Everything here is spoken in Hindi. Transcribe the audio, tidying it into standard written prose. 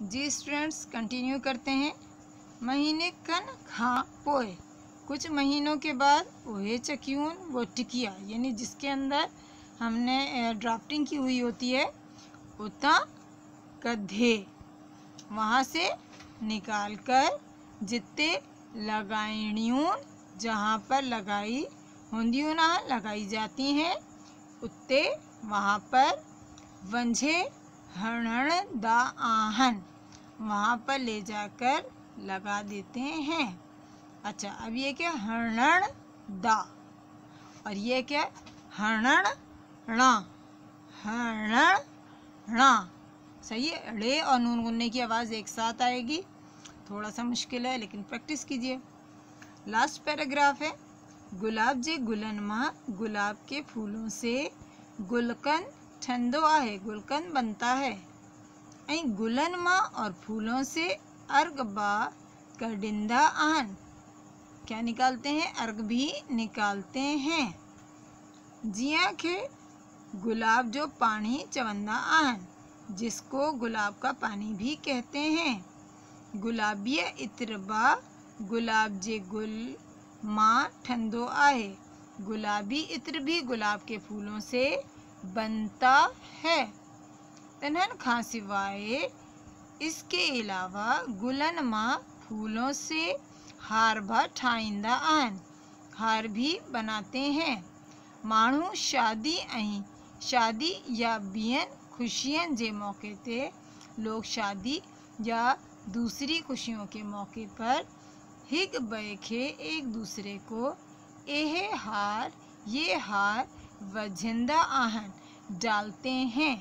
जी स्टूडेंट्स, कंटिन्यू करते हैं। महीने कन खा पोए, कुछ महीनों के बाद ओहे चक्यून वो टिकिया, यानी जिसके अंदर हमने ड्राफ्टिंग की हुई होती है, उतना कद्धे वहाँ से निकाल कर जितने लगाइणियून, जहाँ पर लगाई होंदियों ना लगाई जाती हैं, उत्ते वहाँ पर वंझे हरण दा आहन, वहाँ पर ले जाकर लगा देते हैं। अच्छा, अब ये क्या हरण दा, और ये क्या हरण णा, हरण णा। सही है, ड़े और नून गुन्ने की आवाज़ एक साथ आएगी। थोड़ा सा मुश्किल है, लेकिन प्रैक्टिस कीजिए। लास्ट पैराग्राफ है। गुलाब जे गुलन मा, गुलाब के फूलों से गुलकन ठंडो आहे, गुलकन बनता है। ऐं गुलन माँ और फूलों से अर्ग बा कडिंदा आन, क्या निकालते हैं? अर्ग भी निकालते हैं। जिया के गुलाब जो पानी चवंदा आन, जिसको गुलाब का पानी भी कहते हैं। गुलाबिया इत्र बा, गुलाब जे गुल माँ ठंडो आए, गुलाबी इत्र भी गुलाब के फूलों से बनता है। तनहन खां सिवाय इसके अलावा गुलन माँ फूलों से हार भा ठाईंदा आन, हार भी बनाते हैं। माण्हू शादी या बियन खुशियन जे मौके ते, लोग शादी या दूसरी खुशियों के मौके पर हिग बैखे एक दूसरे को ये हार वझिंदा आहन डालते हैं।